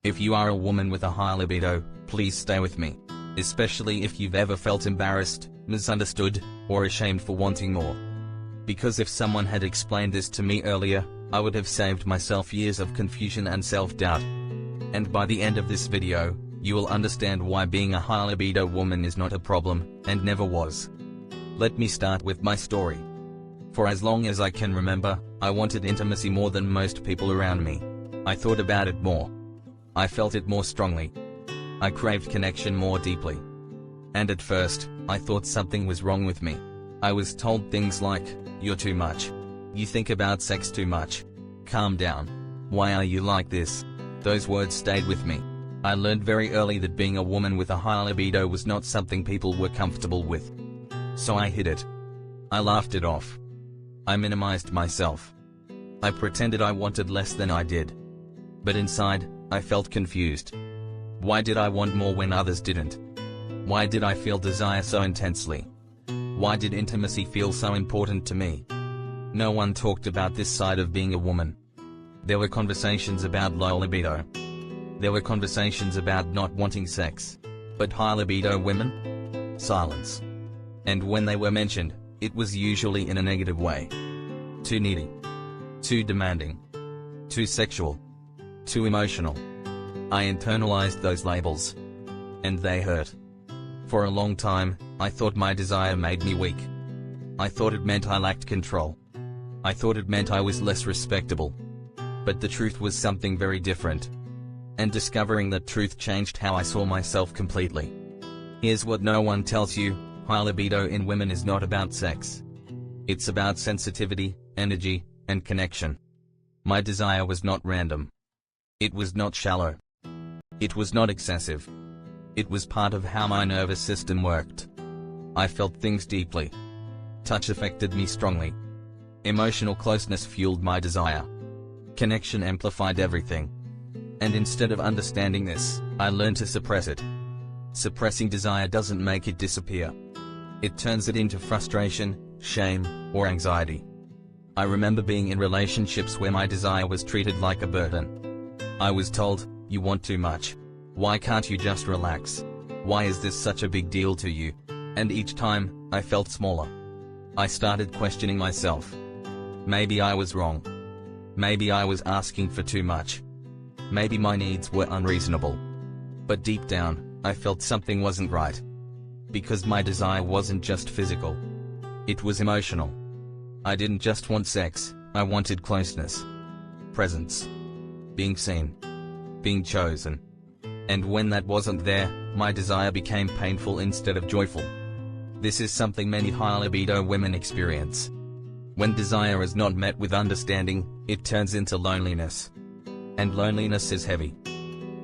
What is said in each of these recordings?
If you are a woman with a high libido, please stay with me. Especially if you've ever felt embarrassed, misunderstood, or ashamed for wanting more. Because if someone had explained this to me earlier, I would have saved myself years of confusion and self-doubt. And by the end of this video, you will understand why being a high libido woman is not a problem, and never was. Let me start with my story. For as long as I can remember, I wanted intimacy more than most people around me. I thought about it more. I felt it more strongly. I craved connection more deeply. And at first, I thought something was wrong with me. I was told things like, "You're too much. You think about sex too much. Calm down. Why are you like this?" Those words stayed with me. I learned very early that being a woman with a high libido was not something people were comfortable with. So I hid it. I laughed it off. I minimized myself. I pretended I wanted less than I did. But inside, I felt confused. Why did I want more when others didn't? Why did I feel desire so intensely? Why did intimacy feel so important to me? No one talked about this side of being a woman. There were conversations about low libido. There were conversations about not wanting sex. But high libido women? Silence. And when they were mentioned, it was usually in a negative way. Too needy. Too demanding. Too sexual. Too emotional. I internalized those labels. And they hurt. For a long time, I thought my desire made me weak. I thought it meant I lacked control. I thought it meant I was less respectable. But the truth was something very different. And discovering that truth changed how I saw myself completely. Here's what no one tells you: high libido in women is not about sex. It's about sensitivity, energy, and connection. My desire was not random. It was not shallow. It was not excessive. It was part of how my nervous system worked. I felt things deeply. Touch affected me strongly. Emotional closeness fueled my desire. Connection amplified everything. And instead of understanding this, I learned to suppress it. Suppressing desire doesn't make it disappear. It turns it into frustration, shame, or anxiety. I remember being in relationships where my desire was treated like a burden. I was told, "You want too much. Why can't you just relax? Why is this such a big deal to you?" And each time, I felt smaller. I started questioning myself. Maybe I was wrong. Maybe I was asking for too much. Maybe my needs were unreasonable. But deep down, I felt something wasn't right. Because my desire wasn't just physical. It was emotional. I didn't just want sex, I wanted closeness. Presence. Being seen. Being chosen. And when that wasn't there, my desire became painful instead of joyful. This is something many high libido women experience. When desire is not met with understanding, it turns into loneliness. And loneliness is heavy.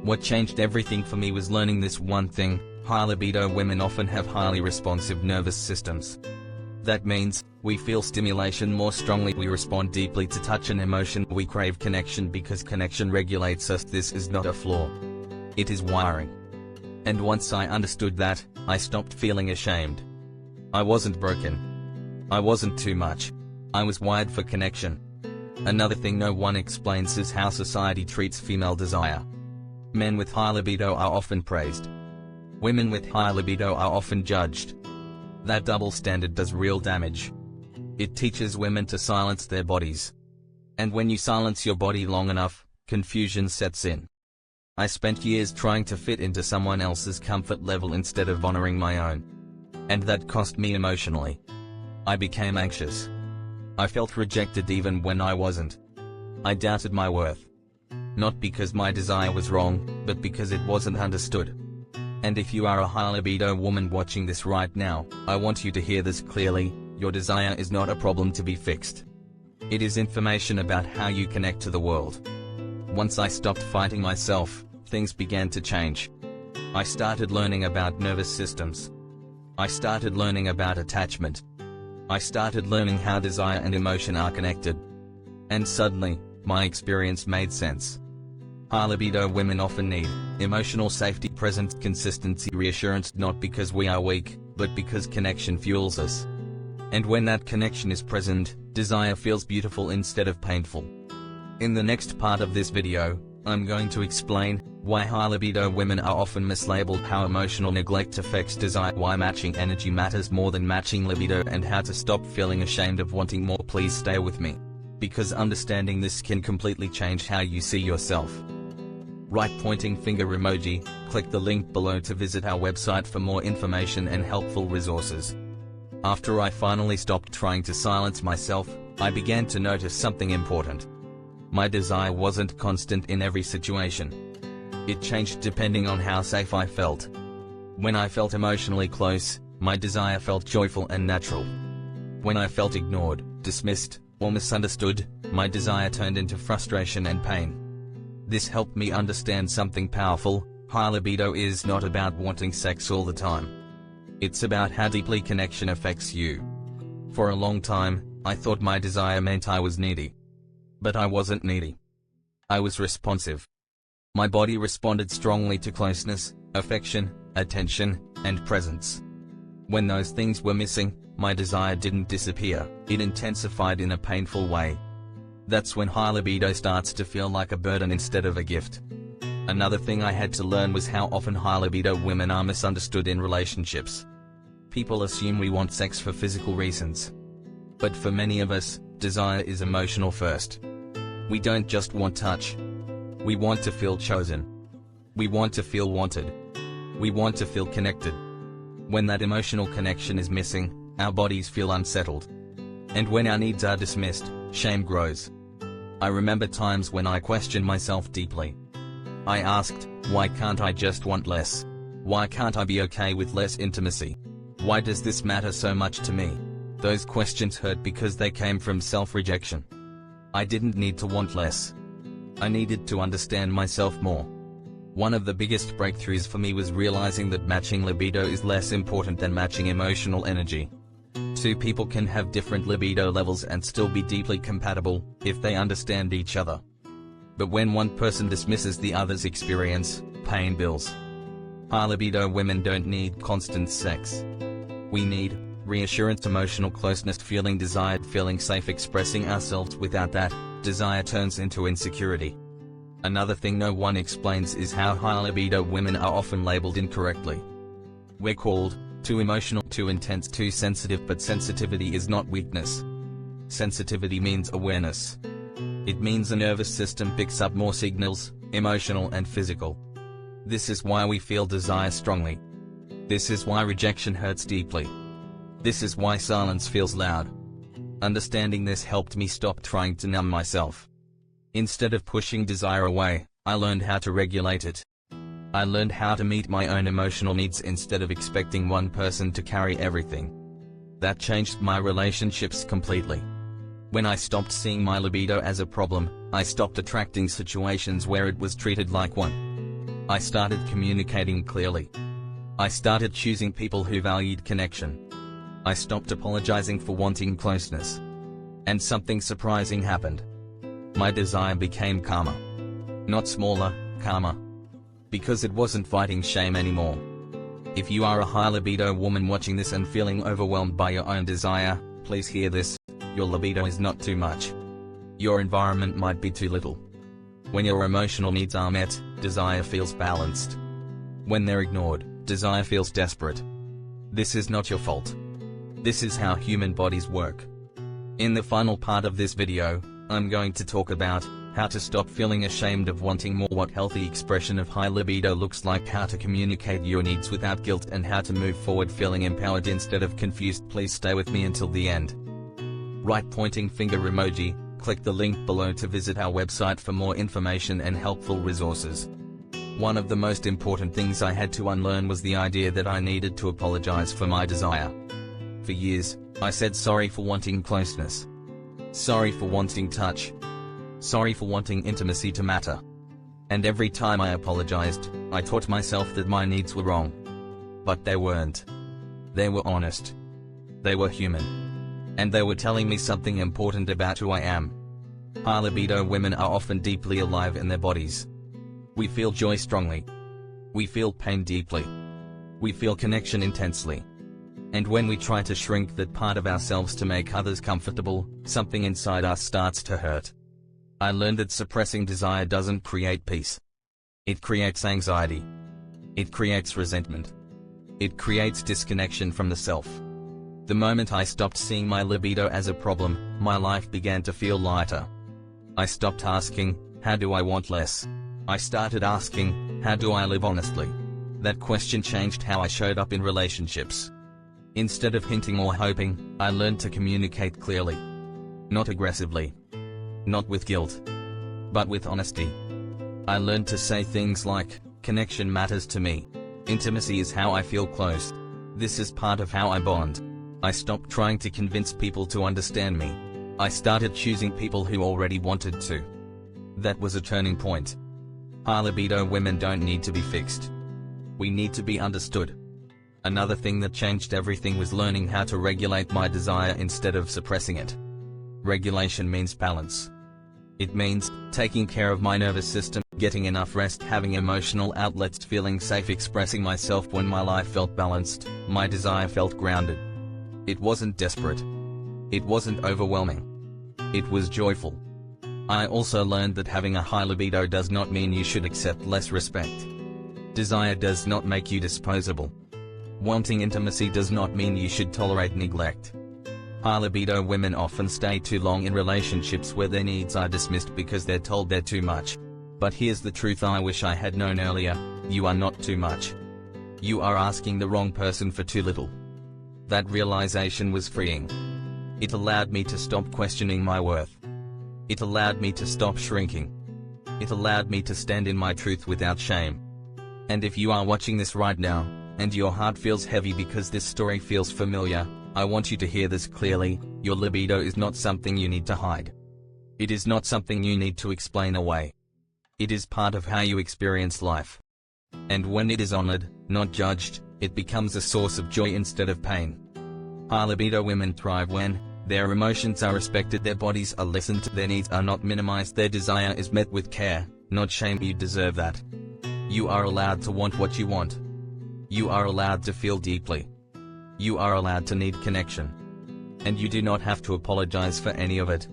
What changed everything for me was learning this one thing: high libido women often have highly responsive nervous systems. That means, we feel stimulation more strongly, we respond deeply to touch and emotion, we crave connection because connection regulates us. This is not a flaw. It is wiring. And once I understood that, I stopped feeling ashamed. I wasn't broken. I wasn't too much. I was wired for connection. Another thing no one explains is how society treats female desire. Men with high libido are often praised. Women with high libido are often judged. That double standard does real damage. It teaches women to silence their bodies. And when you silence your body long enough, confusion sets in. I spent years trying to fit into someone else's comfort level instead of honoring my own. And that cost me emotionally. I became anxious. I felt rejected even when I wasn't. I doubted my worth. Not because my desire was wrong, but because it wasn't understood. And if you are a high libido woman watching this right now, I want you to hear this clearly: your desire is not a problem to be fixed. It is information about how you connect to the world. Once I stopped fighting myself, things began to change. I started learning about nervous systems. I started learning about attachment. I started learning how desire and emotion are connected. And suddenly, my experience made sense. High libido women often need emotional safety, presence, consistency, reassurance, not because we are weak, but because connection fuels us. And when that connection is present, desire feels beautiful instead of painful. In the next part of this video, I'm going to explain Why high libido women are often mislabeled, how emotional neglect affects desire, why matching energy matters more than matching libido, and how to stop feeling ashamed of wanting more. Please stay with me, because understanding this can completely change how you see yourself. Right pointing finger emoji. Click the link below to visit our website for more information and helpful resources. After I finally stopped trying to silence myself, I began to notice something important. My desire wasn't constant in every situation. It changed depending on how safe I felt. When I felt emotionally close, my desire felt joyful and natural. When I felt ignored, dismissed, or misunderstood, my desire turned into frustration and pain. This helped me understand something powerful: high libido is not about wanting sex all the time. It's about how deeply connection affects you. For a long time, I thought my desire meant I was needy. But I wasn't needy. I was responsive. My body responded strongly to closeness, affection, attention, and presence. When those things were missing, my desire didn't disappear, it intensified in a painful way. That's when high libido starts to feel like a burden instead of a gift. Another thing I had to learn was how often high libido women are misunderstood in relationships. People assume we want sex for physical reasons. But for many of us, desire is emotional first. We don't just want touch. We want to feel chosen. We want to feel wanted. We want to feel connected. When that emotional connection is missing, our bodies feel unsettled. And when our needs are dismissed, shame grows. I remember times when I questioned myself deeply. I asked, why can't I just want less? Why can't I be okay with less intimacy? Why does this matter so much to me? Those questions hurt because they came from self-rejection. I didn't need to want less. I needed to understand myself more. One of the biggest breakthroughs for me was realizing that matching libido is less important than matching emotional energy. Two people can have different libido levels and still be deeply compatible, if they understand each other. But when one person dismisses the other's experience, pain builds. High libido women don't need constant sex. We need reassurance, emotional closeness, feeling desired, feeling safe, expressing ourselves. Without that, desire turns into insecurity. Another thing no one explains is how high libido women are often labeled incorrectly. We're called too emotional, too intense, too sensitive, but sensitivity is not weakness. Sensitivity means awareness. It means the nervous system picks up more signals, emotional and physical. This is why we feel desire strongly. This is why rejection hurts deeply. This is why silence feels loud. Understanding this helped me stop trying to numb myself. Instead of pushing desire away, I learned how to regulate it. I learned how to meet my own emotional needs instead of expecting one person to carry everything. That changed my relationships completely. When I stopped seeing my libido as a problem, I stopped attracting situations where it was treated like one. I started communicating clearly. I started choosing people who valued connection. I stopped apologizing for wanting closeness. And something surprising happened. My desire became calmer. Not smaller, calmer. Because it wasn't fighting shame anymore. If you are a high libido woman watching this and feeling overwhelmed by your own desire, please hear this: your libido is not too much. Your environment might be too little. When your emotional needs are met, desire feels balanced. When they're ignored, desire feels desperate. This is not your fault. This is how human bodies work. In the final part of this video, I'm going to talk about how to stop feeling ashamed of wanting more, what healthy expression of high libido looks like, how to communicate your needs without guilt, and how to move forward feeling empowered instead of confused. Please stay with me until the end. Right pointing finger emoji. Click the link below to visit our website for more information and helpful resources. One of the most important things I had to unlearn was the idea that I needed to apologize for my desire. For years, I said sorry for wanting closeness. Sorry for wanting touch. Sorry for wanting intimacy to matter. And every time I apologized, I taught myself that my needs were wrong. But they weren't. They were honest. They were human. And they were telling me something important about who I am. High libido women are often deeply alive in their bodies. We feel joy strongly. We feel pain deeply. We feel connection intensely. And when we try to shrink that part of ourselves to make others comfortable, something inside us starts to hurt. I learned that suppressing desire doesn't create peace. It creates anxiety. It creates resentment. It creates disconnection from the self. The moment I stopped seeing my libido as a problem, my life began to feel lighter. I stopped asking, how do I want less? I started asking, how do I live honestly? That question changed how I showed up in relationships. Instead of hinting or hoping, I learned to communicate clearly. Not aggressively. Not with guilt. But with honesty. I learned to say things like, connection matters to me. Intimacy is how I feel close. This is part of how I bond. I stopped trying to convince people to understand me. I started choosing people who already wanted to. That was a turning point. High libido women don't need to be fixed. We need to be understood. Another thing that changed everything was learning how to regulate my desire instead of suppressing it. Regulation means balance. It means taking care of my nervous system, getting enough rest, having emotional outlets, feeling safe expressing myself. When my life felt balanced, my desire felt grounded. It wasn't desperate. It wasn't overwhelming. It was joyful. I also learned that having a high libido does not mean you should accept less respect. Desire does not make you disposable. Wanting intimacy does not mean you should tolerate neglect. High libido women often stay too long in relationships where their needs are dismissed because they're told they're too much. But here's the truth I wish I had known earlier: you are not too much. You are asking the wrong person for too little. That realization was freeing. It allowed me to stop questioning my worth. It allowed me to stop shrinking. It allowed me to stand in my truth without shame. And if you are watching this right now, and your heart feels heavy because this story feels familiar, I want you to hear this clearly: your libido is not something you need to hide. It is not something you need to explain away. It is part of how you experience life. And when it is honored, not judged, it becomes a source of joy instead of pain. High libido women thrive when their emotions are respected, their bodies are listened to, their needs are not minimized, their desire is met with care, not shame. You deserve that. You are allowed to want what you want. You are allowed to feel deeply. You are allowed to need connection. And you do not have to apologize for any of it.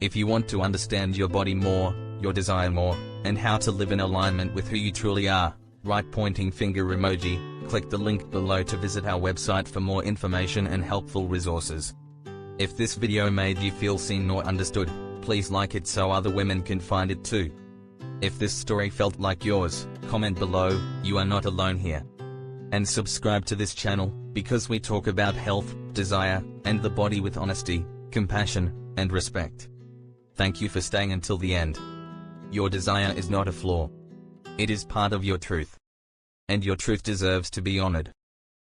If you want to understand your body more, your desire more, and how to live in alignment with who you truly are, right pointing finger emoji, click the link below to visit our website for more information and helpful resources. If this video made you feel seen or understood, please like it so other women can find it too. If this story felt like yours, comment below, you are not alone here. And subscribe to this channel, because we talk about health, desire, and the body with honesty, compassion, and respect. Thank you for staying until the end. Your desire is not a flaw. It is part of your truth. And your truth deserves to be honored.